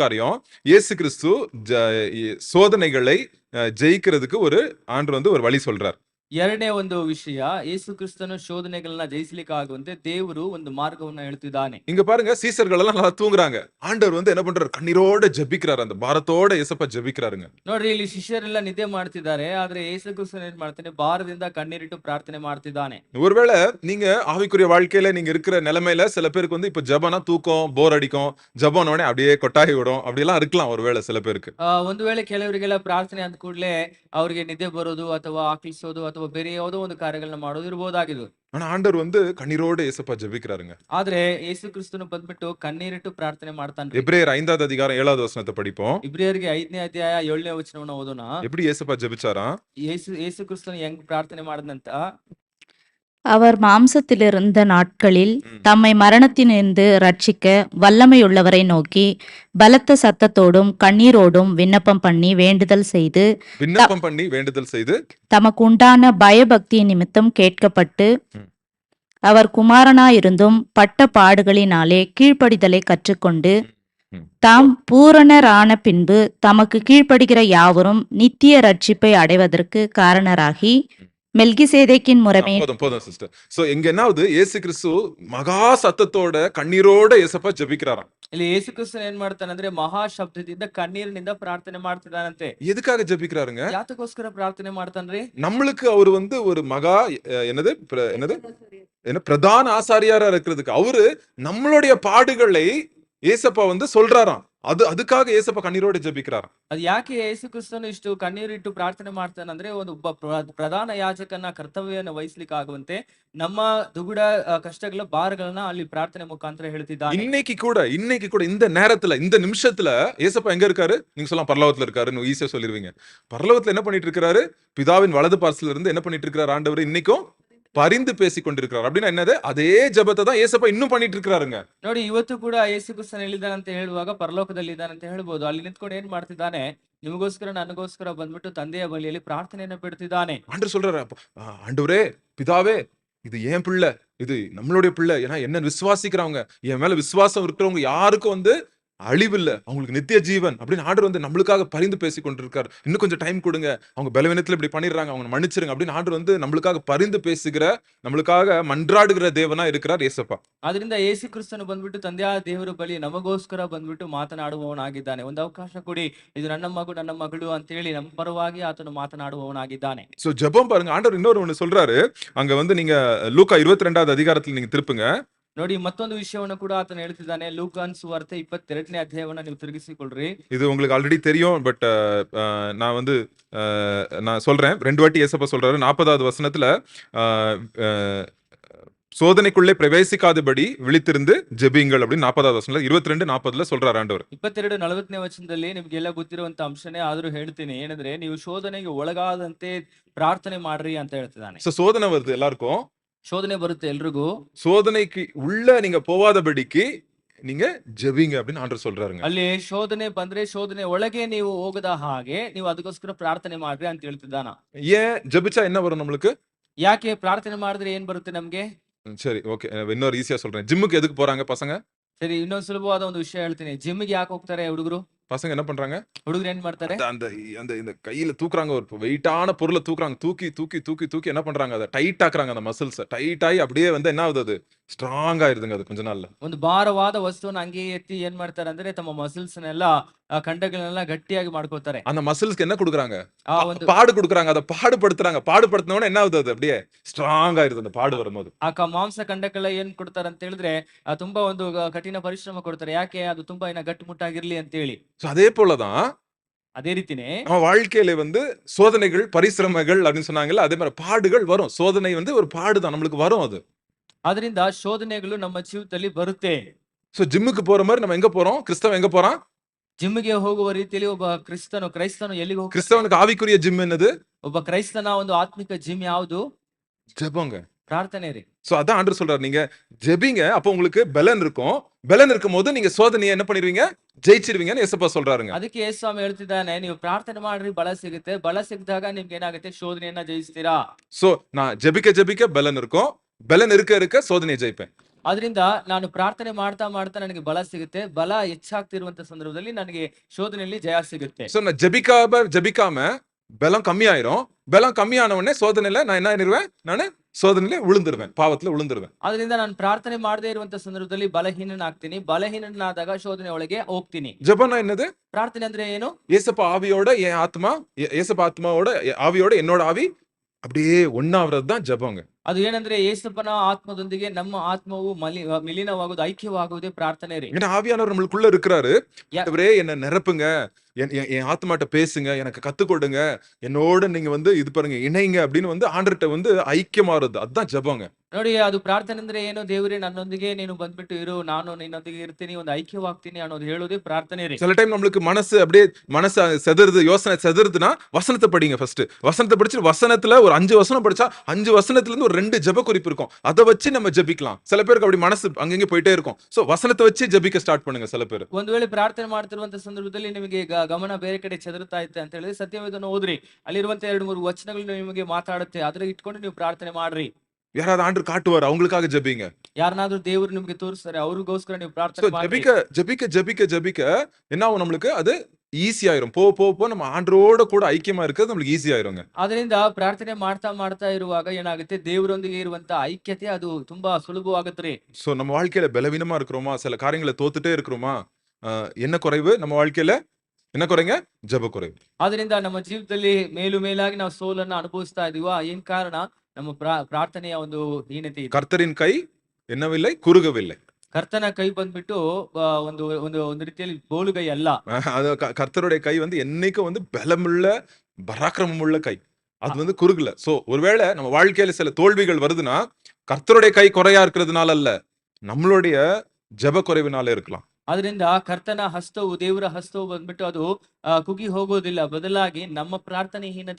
காரியம் இயேசு கிறிஸ்து சோதனைகளை ஜெயிக்கிறதுக்கு ஆண்டவர் வந்து ஒரு வழி சொல்றார். ಎರಡನೇ ಒಂದು ವಿಷಯ, ಯೇಸು ಕ್ರಿಸ್ತನು ಶೋಧನೆಗಳನ್ನ ಜಯಿಸಲಿಕ್ಕಾಗುವಂತೆ ದೇವರು ಒಂದು ಮಾರ್ಗವನ್ನ ಹೇಳ್ತಿದ್ದಾನೆ. இங்க பாருங்க, சீசர்கள் எல்லாம் நல்லா தூங்குறாங்க. ஆண்டவர் வந்து என்ன பண்றாரு? கண்ணீரோட ஜெபிக்கிறார். அந்த பாரத்தோட இயேசப்பா ஜெபிக்கிறாருங்க. ನೋಡ್ರಿ, ಇಲ್ಲಿ ಶಿಷ್ಯರೆಲ್ಲ ನಿದ್ದೆ ಮಾಡ್ತಿದ್ದಾರೆ, ಆದ್ರೆ ಯೇಸು ಕ್ರಿಸ್ತನು ಏನ್ ಮಾಡ್ತಾನೆ? ಭಾರದಿಂದ ಕಣ್ಣೀರಿಟ್ಟು ಪ್ರಾರ್ಥನೆ ಮಾಡ್ತಿದ್ದಾನೆ. ஒருவேளை நீங்க ஆவிக்குரிய வாழ்க்கையில நீங்க இருக்கிற நிலைமையில சில பேருக்கு வந்து இப்ப ஜெபனா தூக்கம், போர் அடிக்கும், ஜெபன உடனே அப்படியே கொட்டாய் விடும், அப்படி எல்லாம் இருக்கலாம் ஒருவேளை சில பேருக்கு. ಒಂದು ವೇಳೆ ಕೆಲವರಿಗೆಲ್ಲ ಪ್ರಾರ್ಥನೆ ಅಂದ ಕೂಡಲೇ ಅವರಿಗೆ ನಿದ್ದೆ ಬರೋದು ಅಥವಾ ಆಕಳಿಸೋದು ಅಥವಾ ಬೇರೆ ಯಾವುದೋ ಒಂದು ಕಾರ್ಯಗಳನ್ನ ಮಾಡೋದು ಇರಬಹುದಾಗಿದ್ದು. ஆனா ஆண்டவர் வந்து கண்ணீரோட இயேசப்பா ஜெபிக்கிறாருங்க. ಆದ್ರೆ ಯೇಸು ಕ್ರಿಸ್ತನು ಬಂದ್ಬಿಟ್ಟು ಕಣ್ಣೀರಿಟ್ಟು ಪ್ರಾರ್ಥನೆ ಮಾಡ್ತಾನೆ. எபிரேயர் 5வது அதிகாரம் 7வது வசனத்தை படிப்போம். ಇಬ್ರಿಯರಿಗೆ 5ನೇ ಅಧ್ಯಾಯ 7ನೇ ವಚನವನ್ನ ಓದೋಣ. எப்படி இயேசப்பா ஜெபிச்சாரா? ಯೇಸು ಕ್ರಿಸ್ತನು ಹೆಂಗ್ ಪ್ರಾರ್ಥನೆ ಮಾಡಿದಂತ? அவர் மாம்சத்திலிருந்த நாட்களில் தம்மை மரணத்தினின்று ரட்சிக்க வல்லமையுள்ளவரை நோக்கி பலத்த சத்தத்தோடும் கண்ணீரோடும் விண்ணப்பம் பண்ணி வேண்டுதல் செய்து தமக்கு உண்டான பயபக்தி நிமித்தம் கேட்கப்பட்டு அவர் குமாரனாயிருந்தும் பட்ட பாடுகளினாலே கீழ்ப்படிதலை கற்றுக்கொண்டு தாம் பூரணரான பின்பு தமக்கு கீழ்ப்படுகிற யாவரும் நித்திய ரட்சிப்பை அடைவதற்கு காரணராகி மெல்கிசேதேக்கின் முறைமை. போதும் சிஸ்டர். சோ இங்க என்னாவது? இயேசு கிறிஸ்து மகா சத்தத்தோட கண்ணீரோட இயேசப்பா ஜெபிக்கிறாராம். ಇಲ್ಲಿ ಯೇಸು ಕ್ರಿಸ್ತನು ಏನ್ ಮಾಡ್ತಾನೆ ಅಂದ್ರೆ ಮಹಾ ಶಬ್ದದಿಂದ ಕಣ್ಣೀರಿನಿಂದ ಪ್ರಾರ್ಥನೆ ಮಾಡ್ತಿದ್ದಾನಂತೆ. எதுக்காக ஜெபிக்கிறாருங்க? ಯಾತಕ್ಕೋಸ್ಕರ ಪ್ರಾರ್ಥನೆ ಮಾಡ್ತಾನ್ರಿ? நம்மளுக்கு அவர் வந்து ஒரு மகா என்ன பிரதான ஆசாரியாரா இருக்கிறதுக்கு அவரு நம்மளுடைய பாடுகளை ஏசப்பா வந்து சொல்றாராம். அதுக்காக ஏசப்பா கண்ணீரோட ஜெபிக்கிறாராம். ಅದು ಯಾಕೆ ಯೇಸು ಕ್ರಿಸ್ತನು ಇಷ್ಟು ಕಣ್ಣೀರಿಟ್ಟು ಪ್ರಾರ್ಥನೆ ಮಾಡ್ತಾನಂದ್ರೆ ಒಬ್ಬ ಪ್ರಧಾನ ಯಾಜಕನ ಕರ್ತವ್ಯವನ್ನು ವಹಿಸ್ಲಿಕ್ಕಾಗುವಂತೆ ನಮ್ಮ ದುಗುಡ ಕಷ್ಟಗಳ ಭಾರಗಳನ್ನ ಅಲ್ಲಿ ಪ್ರಾರ್ಥನೆ ಮುಖಾಂತರ ಹೇಳ್ತಿದ್ದಾನೆ. இன்னைக்கு கூட இந்த நேரத்துல இந்த நிமிஷத்துல ஏசப்பா எங்க இருக்காரு? நீங்க சொல்லலாம் பரலோகத்துல இருக்காருன்னு ஈஸியா சொல்லிருவீங்க. பரலோகத்துல என்ன பண்ணிட்டு இருக்காரு? பிதாவின் வலது பார்சல்ல இருந்து என்ன பண்ணிட்டு இருக்காரு ஆண்டவர்? இன்னைக்கும் பரிந்து பேசி கொண்டிருக்கிறார். அப்படின்னா என்னது? அதே ஜெபத்தை தான் ஏசப்பா இன்னும் பண்ணிட்டு இருக்காருங்க. ನೋಡಿ, ಇವತ್ತು ಕೂಡ ಯೇಸು ಕ್ರಿಸ್ತನು ಎಲ್ಲಿದ್ದಾನಂತ ಹೇಳುವಾಗ ಪರಲೋಕದಲ್ಲಿ ಇದ್ದಾನಂತ ಹೇಳ್ಬೋದು. ಅಲ್ಲಿ ನಿಂತ್ಕೊಂಡು ಏನ್ ಮಾಡ್ತಿದ್ದಾನೆ? ನಿಮಗೋಸ್ಕರ ನನಗೋಸ್ಕರ ಬಂದ್ಬಿಟ್ಟು ತಂದೆಯ ಬಳಿಯಲ್ಲಿ ಪ್ರಾರ್ಥನೆಯನ್ನು ಬಿಡ್ತಿದ್ದಾನೆ. ஆண்டவர் சொல்றாரு, ஆண்டவரே, பிதாவே, இது ஏன் பிள்ளை, இது நம்மளுடைய பிள்ளை. ஏன்னா என்ன விசுவாசிக்கிறவங்க, என் மேல விசுவாசம் இருக்கிறவங்க யாருக்கும் வந்து அழிவில்லை, அவங்களுக்கு நித்திய ஜீவன் அப்படின்னு ஆண்டவர் வந்து நம்மளுக்காக பரிந்து பேசி கொண்டிருக்காரு. இன்னும் கொஞ்சம் டைம் கொடுங்க, அவங்க பலவீனத்துல இப்படி பண்ணிடுறாங்க, அவங்க மன்னிச்சிருங்க அப்படின்னு ஆண்டவர் வந்து நம்மளுக்காக பரிந்து பேசுகிற, நம்மளுக்காக மன்றாடுகிற தேவனா இருக்கிறார் ஏசப்பா. ಅದರಿಂದ ಯೇಸು ಕ್ರಿಸ್ತನು ಬಂದ್ಬಿಟ್ಟು ತಂದೆಯ ದೇವರ ಬಳಿ ನಮಗೋಸ್ಕರ ಬಂದ್ಬಿಟ್ಟು ಮಾತನಾಡುವವನಾಗಿದ್ದಾನೆ. ಒಂದು ಅವಕಾಶ ಕೊಡಿ, ಇದು ನನ್ನ ಮಗಳು ಅಂತ ಹೇಳಿ ನಮ್ಮ ಪರವಾಗಿ ಆತನು ಮಾತನಾಡುವವನಾಗಿದ್ದಾನೆ. சோ ஜெபம் பாருங்க, ஆண்டவர் இன்னொரு ஒண்ணு சொல்றாரு. அங்க வந்து நீங்க லூக்கா 22வது அதிகாரத்துல நீங்க திருப்புங்க. ನೋಡಿ, ಮತ್ತೊಂದು ವಿಷಯವನ್ನು ಕೂಡ ಆತನು ಹೇಳ್ತಿದ್ದಾನೆ. ಲೂಕಾನ್ ಸುವಾರ್ತೆ 22ನೇ ಅಧ್ಯಾಯವನ್ನ ನೀವು ತಿರುಗಿಸಿಕೊಳ್ಳ್ರಿ. இது உங்களுக்கு ஆல்ரெடி தெரியும், பட் நான் வந்து நான் சொல்றேன். 2 வாட்டி ஏசப்பா சொல்றாரு. 40வது வசனத்துல சோதனைக்குள்ளே பிரவேசிக்காதபடி விழித்திருந்து ஜெபியுங்கள் அப்படின்னு 40வது வசனத்துல 22:40 சொல்றாரு ஆண்டவர். 22:40ನೇ ವಚನದಲ್ಲಿ ನಿಮ್ಗೆಲ್ಲ ಗೊತ್ತಿರುವಂತ ಅಂಶನೇ ಆದ್ರೂ ಹೇಳ್ತೀನಿ. ಏನಂದ್ರೆ, ನೀವು ಶೋಧನೆಗೆ ಒಳಗಾದಂತೆ ಪ್ರಾರ್ಥನೆ ಮಾಡ್ರಿ ಅಂತ ಹೇಳ್ತಿದ್ದಾನೆ. சோ சோதனை வருது எல்லாருக்கும். ಶೋಧನೆ ಬರುತ್ತೆ ಎಲ್ರಿಗೂ. சோதனைக்கு உள்ள நீங்க போகாதபடிக்கு நீங்க ஜெபிங்க அப்படின்னு ஆண்டவர் சொல்றாருங்க. ಅಲ್ಲಿ ಶೋಧನೆ ಬಂದ್ರೆ ಶೋಧನೆ ಒಳಗೆ ನೀವು ಹೋಗದ ಹಾಗೆ ನೀವು ಅದಕ್ಕೋಸ್ಕರ ಪ್ರಾರ್ಥನೆ ಮಾಡ್ರಿ ಅಂತ ಹೇಳ್ತಿದ್ದಾನ. ஏன் ஜெபிச்சா என்ன வரும் நம்மளுக்கு? ಯಾಕೆ ಪ್ರಾರ್ಥನೆ ಮಾಡಿದ್ರೆ ಏನ್ ಬರುತ್ತೆ ನಮ್ಗೆ? சரி, ஓகே, இன்னொரு ஈஸியா சொல்றேன். ஜிம்முக்கு எதுக்கு போறாங்க பசங்க? ಸರಿ, ಇನ್ನೊಂದು ಸುಲಭವಾದ ಒಂದು ವಿಷಯ ಹೇಳ್ತೀನಿ. ಜಿಮ್ಗೆ ಯಾಕೆ ಹೋಗ್ತಾರೆ ಹುಡುಗರು? பசங்க என்ன பண்றாங்க? ಹುಡುಗರು ಏನ್ ಮಾಡ್ತಾರೆ? அந்த இந்த கையில தூக்குறாங்க, ஒரு வெயிட்டான பொருளை தூக்குறாங்க. தூக்கி என்ன பண்றாங்க? அதை டைட் ஆக்குறாங்க. அந்த மசில்ஸ் டைட் ஆகி அப்படியே வந்து என்ன ஆகுது? அது ಸ್ಟ್ರಾಂಗ್ ಆಗಿರುದಂಗ ಅದು கொஞ்ச ನಾಳ. ಒಂದು ಭಾರವಾದ ವಸ್ತುವನ್ನು ಹಂಗೆ ಎತ್ತಿ ಏನ್ ಮಾಡ್ತಾರೆ ಅಂದ್ರೆ ತಮ್ಮ ಮಸಲ್ಸ್ ನೆಲ್ಲ ಕಂಡಗಳನ್ನೆಲ್ಲ ಗಟ್ಟಿಯಾಗಿ ಮಾಡ್ಕೊತಾರೆ. அந்த மசில்ஸ்க்கு என்ன கொடுக்குறாங்க? பாடு கொடுக்குறாங்க. அதை பாடுபடுத்துறாங்க. பாடுபடுத்தினோட என்ன ஆகுது? அது அப்படியே ஸ்ட்ராங் ஆயிருது அந்த பாடு வரும்போது. ಮಾಂಸ ಕಂಡಗಳ ಏನ್ ಕೊಡ್ತಾರೆ ಅಂತ ಹೇಳಿದ್ರೆ ತುಂಬಾ ಒಂದು ಕಠಿಣ ಪರಿಶ್ರಮ ಕೊಡ್ತಾರೆ. ಯಾಕೆ? ಅದು ತುಂಬಾ ಗಟ್ಟುಮುಟ್ಟಾಗಿರ್ಲಿ ಅಂತ ಹೇಳಿ. அதே போலதான் அதே ರೀತಿನೇ நம்ம வாழ்க்கையில வந்து சோதனைகள், பரிசிரமங்கள் அப்படின்னு சொன்னாங்கல்ல, அதே மாதிரி பாடுகள் வரும். சோதனை வந்து ஒரு பாடுதான், நம்மளுக்கு வரும் அது. ಅದರಿಂದ ಶೋಧನೆಗಳು ನಮ್ಮ ಜೀವಿತದಲ್ಲಿ ಬರುತ್ತೆ. சோ ஜிம்முக்கு போற மாதிரி நம்ம எங்க போறோம்? கிறிஸ்தவன் எங்க போறான்? ಜಿಮ್ಗೆ ಹೋಗುವ ರೀತಿಯಲ್ಲಿ ಒಬ್ಬ ಕ್ರೈಸ್ತನು ಎಲ್ಲಿಗೆ ಹೋಗ್ತಾನೆ? கிறிஸ்தவனுக்கு ஆவிக்குரிய ஜிம் என்னது? ಒಬ್ಬ ಕ್ರೈಸ್ತನ ಒಂದು ಆತ್ಮಿಕ ಜಿಮ್ ಯಾವುದು? ஜெபங்க, ಪ್ರಾರ್ಥನೆ ರೀ. சோ அதான் ஆண்டவர் சொல்றாரு, நீங்க ஜெபிங்க, அப்ப உங்களுக்கு பலன் இருக்கும். பலன் இருக்கும் போது நீங்க சோதனையை என்ன பண்ணிடுவீங்க? ஜெயிச்சிருவீங்கன்னு ஏசப்பா சொல்றாருங்க. ಅದಕ್ಕೆ ಯೇಸು ಸ್ವಾಮಿ ಹೇಳ್ತಿದ್ದಾನೆ, ನೀವು ಪ್ರಾರ್ಥನೆ ಮಾಡ್ರಿ, ಬಲ ಸಿಗುತ್ತೆ. ಬಲ ಸಿಕ್ಕಿದಾಗ ನಿಮ್ಗೆ ಏನಾಗುತ್ತೆ? ಶೋಧನೆಯನ್ನ ಜಯಿಸ್ತೀರಾ. சோ நான் ஜெபிக்க பலன் இருக்கும். பலன் இருக்க சோதனையை ஜெயிப்பேன். ಅದರಿಂದ ನಾನು ಪ್ರಾರ್ಥನೆ ಮಾಡ್ತಾ ಮಾಡ್ತಾ ನನಗೆ ಬಲ ಸಿಗುತ್ತೆ. ಬಲ ಹೆಚ್ಚಾಗ್ತಿರುವಂತ ಸಂದರ್ಭದಲ್ಲಿ ನನಗೆ ಶೋಧನೆಯಲ್ಲಿ ಜಯ ಸಿಗುತ್ತೆ. சோ நான் ஜெபிக்காம பலம் கம்மியாயிரும். பலம் கம்மியான உடனே சோதனையில நான் என்ன ஆயிருவேன்? நானு சோதனையில விழுந்துருவேன், பாவத்துல விழுந்துருவேன். ಅದರಿಂದ ನಾನು ಪ್ರಾರ್ಥನೆ ಮಾಡದೇ ಇರುವಂತ ಸಂದರ್ಭದಲ್ಲಿ ಬಲಹೀನನಾಗ್ತೀನಿ. ಬಲಹೀನನಾದಾಗ ಶೋಧನೆ ಒಳಗೆ ಹೋಗ್ತೀನಿ. ஜெபம்னா என்னது? ಪ್ರಾರ್ಥನೆ ಅಂದ್ರೆ ಏನು? ஏசப்பா ஆவியோட என் ஆத்மா, ஏசப்பா ஆத்மாவோட ஆவியோட என்னோட ஆவி அப்படியே ஒண்ணாவறது தான் ஜெபங்க. ಅದು ಏನಂದ್ರೆ ಯೇಸಪ್ಪನ ಆತ್ಮದೊಂದಿಗೆ ನಮ್ಮ ಆತ್ಮವು ಮಿಲೀನವಾಗುವುದು, ಐಕ್ಯವಾಗುವುದೇ ಪ್ರಾರ್ಥನೆ ರೀ. ஏன்னா ஆவியானவர் நம்மளுக்குள்ள இருக்கிறாரு. யா- ஆண்டவரே என்ன நிரப்புங்க, என் ஆத்மாட்ட பேசுங்க, எனக்கு கத்துக் கொடுங்க, என்னோட நீங்க வந்து இது பாருங்க இணைங்க அப்படின்னு வந்து ஆண்டர்கிட்ட வந்து ஐக்கியமாறது, அதுதான் ஜெபங்க. ನೋಡಿ, ಅದು ಪ್ರಾರ್ಥನೆ ಅಂದ್ರೆ ಏನು? ದೇವರೇ ನನ್ನೊಂದಿಗೆ ನೀನು ಬಂದ್ಬಿಟ್ಟು ಇರು, ನಾನು ನಿನ್ನೊಂದಿಗೆ ಇರ್ತೀನಿ, ಒಂದು ಐಕ್ಯವಾಗ್ತೀನಿ ಅನ್ನೋದು ಹೇಳೋದೇ ಪ್ರಾರ್ಥನೆ ರೀ. சில டைம் நம்மளுக்கு மனசு செதறுது, யோசனை செதறுதுன்னா வசனத்தை படிங்க. ஃபர்ஸ்ட் வசனத்தை படிச்சு வசனத்துல ஒரு 5 வசனம் படிச்சா 5 வசனத்துல இருந்து ஒரு 2 ஜெப குறிப்பு இருக்கும். அதை வச்சு நம்ம ஜெபிக்கலாம். சில பேருக்கு அப்படி மனசு அங்கங்க போயிட்டே இருக்கும். சோ வசனத்தை வச்சு ஜெபிக்க ஸ்டார்ட் பண்ணுங்க. சில பேர் ಒಂದು ವೇಳೆ ಪ್ರಾರ್ಥನೆ ಮಾಡ್ತಿರುವಂತ ಸಂದರ್ಭದಲ್ಲಿ ನಿಮಗೆ ಗಮನ ಬೇರೆ ಕಡೆ ಚದುರುತ್ತಾ ಇತ್ತೆ ಅಂತ ಹೇಳಿದ್ರೆ ಸತ್ಯವೇದನ ಓದ್ರಿ. ಅಲ್ಲಿರುವಂತ 2-3 ವಚನಗಳು ನಿಮಗೆ ಮಾತಾಡುತ್ತೆ. ಅದರ ಇಟ್ಕೊಂಡು ನೀವು ಪ್ರಾರ್ಥನೆ ಮಾಡ್ರಿ. யாராவது ஆண்டு காட்டுவார், அவங்களுக்காக ஜெபிங்க. ಯಾರನ್ನಾದ್ರೂ ದೇವರು ನಿಮಗೆ ತೋರಿಸ್ತಾರೆ, ಅವ್ರಿಗೋಸ್ಕರ ನೀವು சோ ಪ್ರಾರ್ಥನೆ ಮಾಡಿ. ஜெபிக்க என்ன ஆகும்? நம்மளுக்கு அது ஈஸி ஆயிரும். போ நம்ம ஆண்டரோட கூட ஐக்கியமா இருக்கிறது நம்மளுக்கு ஈஸி ஆயிருங்க. ಅದರಿಂದ ಪ್ರಾರ್ಥನೆ ಮಾಡ್ತಾ ಮಾಡ್ತಾ ಇರುವಾಗ ಏನಾಗುತ್ತೆ? ದೇವರೊಂದಿಗೆ ಇರುವಂತ ಐಕ್ಯತೆ ಅದು ತುಂಬಾ ಸುಲಭವಾಗುತ್ತೆ. சோ நம்ம வாழ்க்கையில பலவீனமா இருக்கிறோமா, சில காரியங்களை தோத்துட்டே இருக்கிறோமா, என்ன குறைவு நம்ம வாழ்க்கையில? என்ன குறைங்க? ஜெப குறைவு. ಅದರಿಂದ ನಮ್ಮ ಜೀವಿತದಲ್ಲಿ ಮೇಲಾಗಿ ನಾವು ಸೋಲನ್ನ ಅನುಭವಿಸ್ತಾ ಇದೀವಾ? ಏನ್ ಕಾರಣ? ನಮ್ಮ ಪ್ರಾರ್ಥನೆಯ ಒಂದು ಹೀನತೆ ಇದೆ. கர்த்தரின் கை என்னவில்லை, குறுகவில்லை. ಕರ್ತನ ಕೈ ಬಂದ್ಬಿಟ್ಟು ಒಂದು ಒಂದು ಒಂದು ರೀತಿಯಲ್ಲಿ ಬೋಲುಗೈ ಅಲ್ಲ. அது கர்த்தருடைய கை வந்து என்னைக்கும் வந்து பலமுள்ள பராக்கிரமமுள்ள கை. அது வந்து குறுகல. சோ ஒருவேளை நம்ம வாழ்க்கையில சில தோல்விகள் வருதுன்னா கர்த்தருடைய கை குறையா இருக்கிறதுனால அல்ல, நம்மளுடைய ஜெப குறைவினால இருக்கலாம். ಅದರಿಂದ ಕರ್ತನ ಹಸ್ತವು, ದೇವರ ಹಸ್ತವು ಬಂದ್ಬಿಟ್ಟು ಅದು ಕುಗ್ಗಿ ಹೋಗೋದಿಲ್ಲ. ಬದಲಾಗಿ ನಮ್ಮ ಪ್ರಾರ್ಥನೆ ಹೀನತೆ